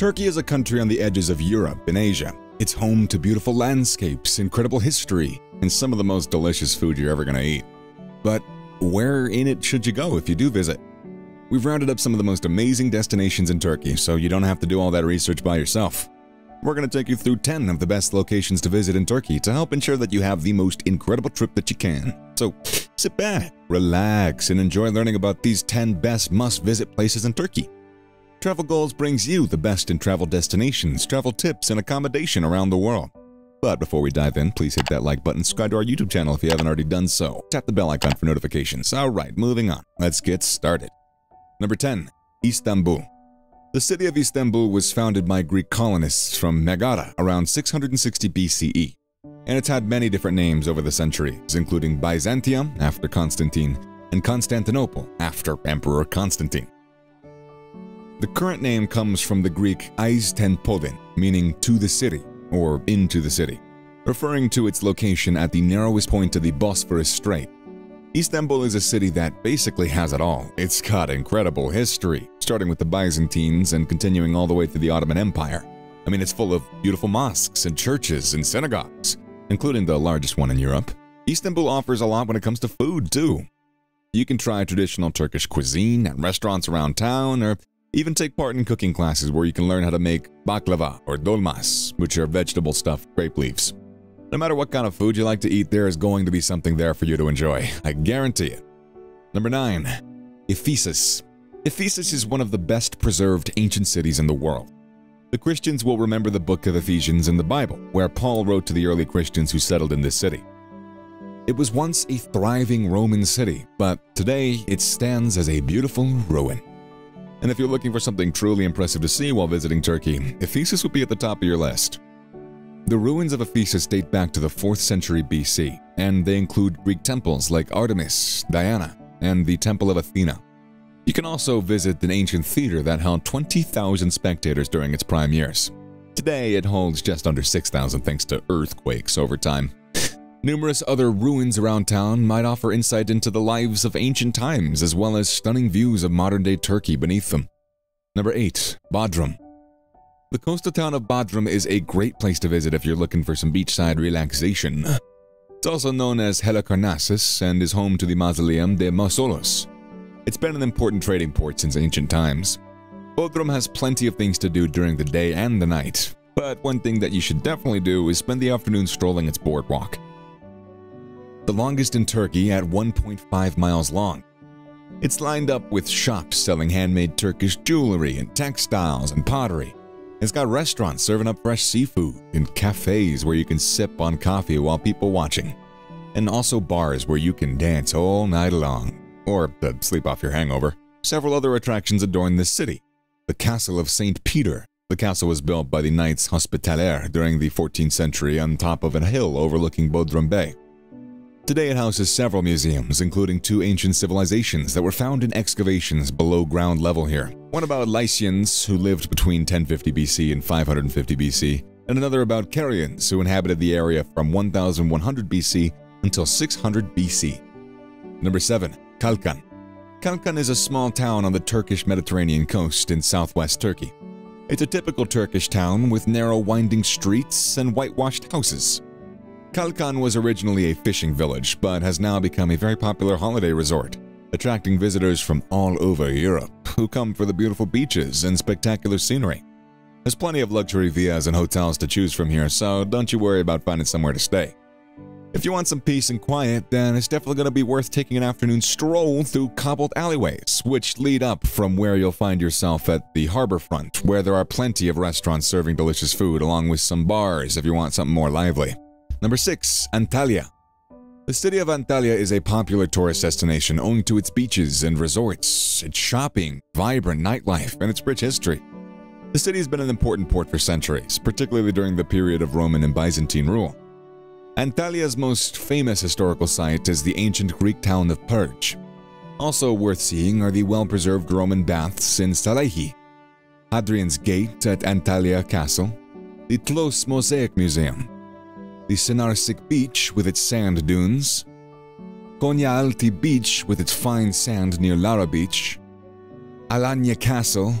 Turkey is a country on the edges of Europe and Asia. It's home to beautiful landscapes, incredible history, and some of the most delicious food you're ever going to eat. But where in it should you go if you do visit? We've rounded up some of the most amazing destinations in Turkey, so you don't have to do all that research by yourself. We're going to take you through 10 of the best locations to visit in Turkey to help ensure that you have the most incredible trip that you can. So sit back, relax, and enjoy learning about these 10 best must-visit places in Turkey. TravelGoals brings you the best in travel destinations, travel tips, and accommodation around the world. But before we dive in, please hit that like button, subscribe to our YouTube channel if you haven't already done so. Tap the bell icon for notifications. Alright, moving on. Let's get started. Number 10. Istanbul. The city of Istanbul was founded by Greek colonists from Megara around 660 BCE. And it's had many different names over the centuries, including Byzantium after Constantine and Constantinople after Emperor Constantine. The current name comes from the Greek ISTANBUL, meaning to the city or into the city, referring to its location at the narrowest point of the Bosphorus Strait. Istanbul is a city that basically has it all. It's got incredible history, starting with the Byzantines and continuing all the way through the Ottoman Empire. I mean, it's full of beautiful mosques and churches and synagogues, including the largest one in Europe. Istanbul offers a lot when it comes to food, too. You can try traditional Turkish cuisine at restaurants around town, or even take part in cooking classes where you can learn how to make baklava or dolmas, which are vegetable stuffed grape leaves. No matter what kind of food you like to eat, there is going to be something there for you to enjoy. I guarantee it. Number 9. Ephesus. Ephesus is one of the best preserved ancient cities in the world. The Christians will remember the book of Ephesians in the Bible, where Paul wrote to the early Christians who settled in this city. It was once a thriving Roman city, but today it stands as a beautiful ruin. And if you're looking for something truly impressive to see while visiting Turkey, Ephesus would be at the top of your list. The ruins of Ephesus date back to the 4th century BC, and they include Greek temples like Artemis, Diana, and the Temple of Athena. You can also visit an ancient theater that held 20,000 spectators during its prime years. Today, it holds just under 6,000 thanks to earthquakes over time. Numerous other ruins around town might offer insight into the lives of ancient times, as well as stunning views of modern-day Turkey beneath them. Number 8. Bodrum. The coastal town of Bodrum is a great place to visit if you're looking for some beachside relaxation. It's also known as Halikarnassus and is home to the Mausoleum de Mausoleus. It's been an important trading port since ancient times. Bodrum has plenty of things to do during the day and the night, but one thing that you should definitely do is spend the afternoon strolling its boardwalk. The longest in Turkey at 1.5 miles long. It's lined up with shops selling handmade Turkish jewelry and textiles and pottery. It's got restaurants serving up fresh seafood and cafes where you can sip on coffee while people watching. And also bars where you can dance all night long, or sleep off your hangover. Several other attractions adorn this city. The Castle of St. Peter. The castle was built by the Knights Hospitaller during the 14th century on top of a hill overlooking Bodrum Bay. Today it houses several museums, including 2 ancient civilizations that were found in excavations below ground level here. One about Lycians, who lived between 1050 BC and 550 BC, and another about Carians, who inhabited the area from 1100 BC until 600 BC. Number 7. Kalkan. Kalkan is a small town on the Turkish Mediterranean coast in southwest Turkey. It's a typical Turkish town with narrow winding streets and whitewashed houses. Kalkan was originally a fishing village, but has now become a very popular holiday resort, attracting visitors from all over Europe who come for the beautiful beaches and spectacular scenery. There's plenty of luxury villas and hotels to choose from here, so don't you worry about finding somewhere to stay. If you want some peace and quiet, then it's definitely going to be worth taking an afternoon stroll through cobbled alleyways, which lead up from where you'll find yourself at the harbor front, where there are plenty of restaurants serving delicious food, along with some bars if you want something more lively. Number 6. Antalya. The city of Antalya is a popular tourist destination owing to its beaches and resorts, its shopping, vibrant nightlife, and its rich history. The city has been an important port for centuries, particularly during the period of Roman and Byzantine rule. Antalya's most famous historical site is the ancient Greek town of Perge. Also worth seeing are the well-preserved Roman baths in Salahi, Hadrian's Gate at Antalya Castle, the Tlos Mosaic Museum, the Sinarsik Beach with its sand dunes, Konyaaltı Beach with its fine sand near Lara Beach, Alanya Castle,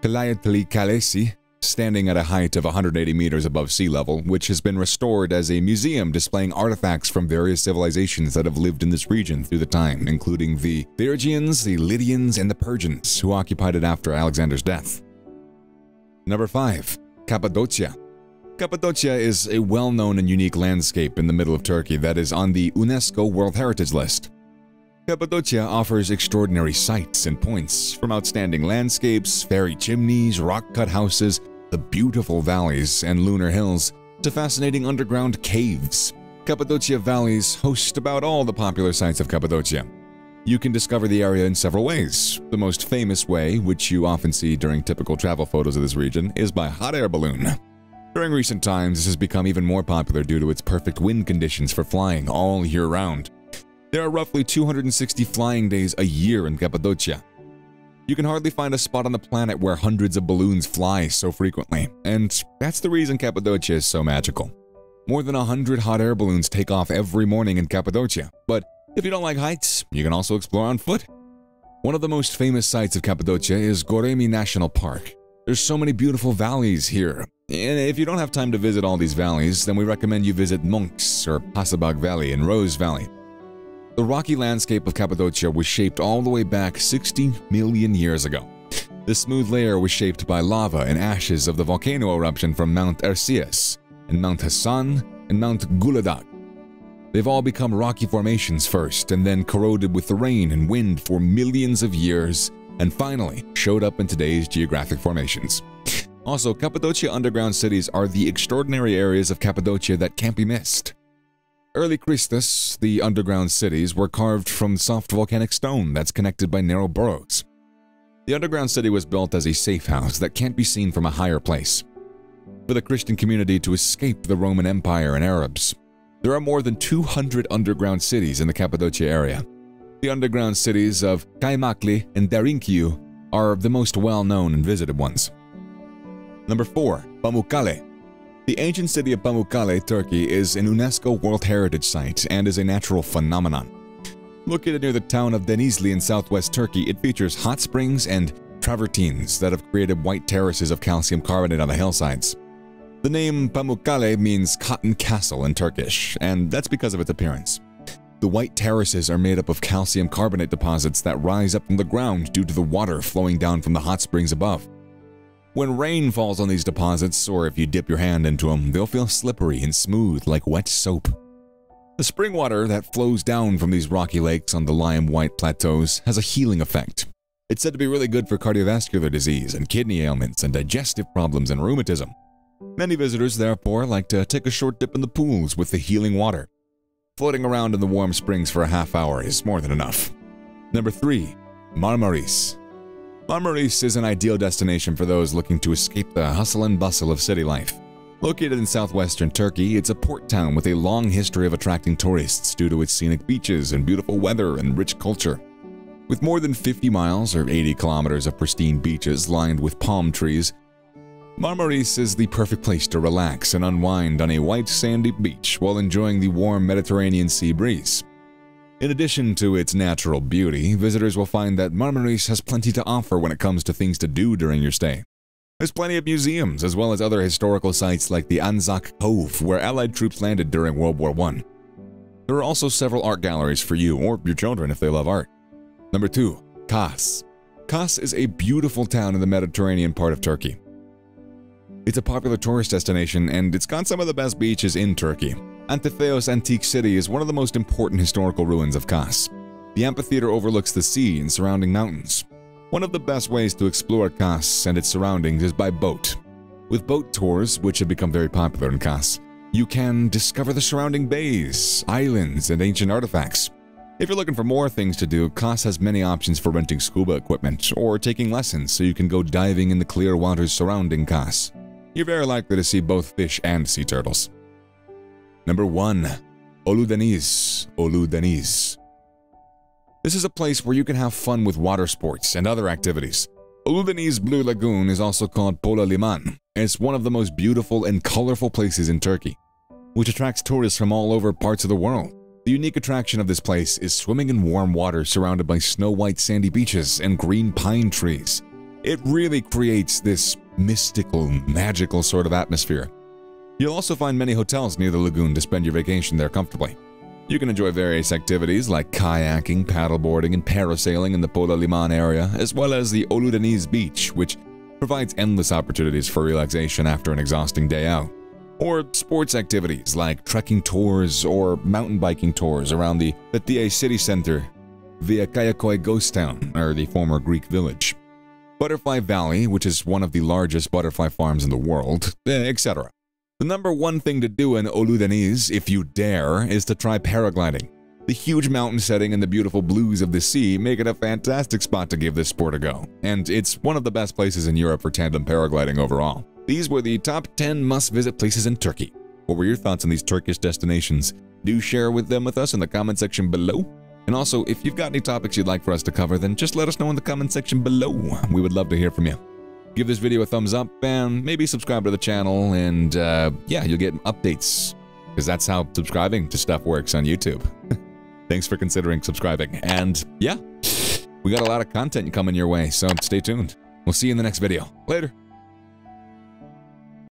Kalayatli Kalesi, standing at a height of 180 meters above sea level, which has been restored as a museum displaying artifacts from various civilizations that have lived in this region through the time, including the Phrygians, the Lydians, and the Persians, who occupied it after Alexander's death. Number 5. Cappadocia. Cappadocia is a well-known and unique landscape in the middle of Turkey that is on the UNESCO World Heritage List. Cappadocia offers extraordinary sights and points, from outstanding landscapes, fairy chimneys, rock-cut houses, the beautiful valleys and lunar hills, to fascinating underground caves. Cappadocia valleys host about all the popular sites of Cappadocia. You can discover the area in several ways. The most famous way, which you often see during typical travel photos of this region, is by hot air balloon. During recent times, this has become even more popular due to its perfect wind conditions for flying all year round. There are roughly 260 flying days a year in Cappadocia. You can hardly find a spot on the planet where hundreds of balloons fly so frequently, and that's the reason Cappadocia is so magical. More than 100 hot air balloons take off every morning in Cappadocia, but if you don't like heights, you can also explore on foot. One of the most famous sites of Cappadocia is Goremi National Park. There's so many beautiful valleys here, and if you don't have time to visit all these valleys, then we recommend you visit Monks or Pasabag Valley and Rose Valley. The rocky landscape of Cappadocia was shaped all the way back 60 million years ago. This smooth layer was shaped by lava and ashes of the volcano eruption from Mount Erciyes, and Mount Hassan, and Mount Guladag. They've all become rocky formations first, and then corroded with the rain and wind for millions of years, and finally showed up in today's geographic formations. Also, Cappadocia underground cities are the extraordinary areas of Cappadocia that can't be missed. Early Christus, the underground cities were carved from soft volcanic stone that's connected by narrow burrows. The underground city was built as a safe house that can't be seen from a higher place. For the Christian community to escape the Roman Empire and Arabs, there are more than 200 underground cities in the Cappadocia area. The underground cities of Kaymakli and Derinkiu are the most well-known and visited ones. Number 4. Pamukkale. The ancient city of Pamukkale, Turkey, is an UNESCO World Heritage Site and is a natural phenomenon. Located near the town of Denizli in southwest Turkey, it features hot springs and travertines that have created white terraces of calcium carbonate on the hillsides. The name Pamukkale means cotton castle in Turkish, and that's because of its appearance. The white terraces are made up of calcium carbonate deposits that rise up from the ground due to the water flowing down from the hot springs above. When rain falls on these deposits, or if you dip your hand into them, they'll feel slippery and smooth like wet soap. The spring water that flows down from these rocky lakes on the lime-white plateaus has a healing effect. It's said to be really good for cardiovascular disease and kidney ailments and digestive problems and rheumatism. Many visitors, therefore, like to take a short dip in the pools with the healing water. Floating around in the warm springs for a half hour is more than enough. Number 3. Marmaris. Marmaris is an ideal destination for those looking to escape the hustle and bustle of city life. Located in southwestern Turkey, it's a port town with a long history of attracting tourists due to its scenic beaches and beautiful weather and rich culture. With more than 50 miles or 80 kilometers of pristine beaches lined with palm trees, Marmaris is the perfect place to relax and unwind on a white sandy beach while enjoying the warm Mediterranean sea breeze. In addition to its natural beauty, visitors will find that Marmaris has plenty to offer when it comes to things to do during your stay. There's plenty of museums, as well as other historical sites like the Anzac Cove, where Allied troops landed during World War I. There are also several art galleries for you or your children if they love art. Number 2. Kars. Kars is a beautiful town in the Mediterranean part of Turkey. It's a popular tourist destination, and it's got some of the best beaches in Turkey. Antitheos Antique City is one of the most important historical ruins of Kars. The amphitheater overlooks the sea and surrounding mountains. One of the best ways to explore Kars and its surroundings is by boat. With boat tours, which have become very popular in Kars, you can discover the surrounding bays, islands, and ancient artifacts. If you're looking for more things to do, Kars has many options for renting scuba equipment or taking lessons so you can go diving in the clear waters surrounding Kars. You're very likely to see both fish and sea turtles. Number 1. OLUDENIZ. This is a place where you can have fun with water sports and other activities. OLUDENIZ Blue Lagoon is also called Pola Liman. It's one of the most beautiful and colorful places in Turkey, which attracts tourists from all over parts of the world. The unique attraction of this place is swimming in warm water surrounded by snow-white sandy beaches and green pine trees. It really creates this mystical, magical sort of atmosphere. You'll also find many hotels near the lagoon to spend your vacation there comfortably. You can enjoy various activities like kayaking, paddleboarding, and parasailing in the Pola Liman area, as well as the OLUDENIZ beach, which provides endless opportunities for relaxation after an exhausting day out. Or sports activities like trekking tours or mountain biking tours around the Fethiye city center via Kayakoy Ghost Town, or the former Greek village. Butterfly Valley, which is one of the largest butterfly farms in the world, etc. The number one thing to do in OLUDENIZ, if you dare, is to try paragliding. The huge mountain setting and the beautiful blues of the sea make it a fantastic spot to give this sport a go, and it's one of the best places in Europe for tandem paragliding overall. These were the top 10 must-visit places in Turkey. What were your thoughts on these Turkish destinations? Do share them with us in the comment section below. And also, if you've got any topics you'd like for us to cover, then just let us know in the comment section below. We would love to hear from you. Give this video a thumbs up and maybe subscribe to the channel, and yeah, you'll get updates, because that's how subscribing to stuff works on YouTube. Thanks for considering subscribing, and yeah, we got a lot of content coming your way, so stay tuned. We'll see you in the next video. Later.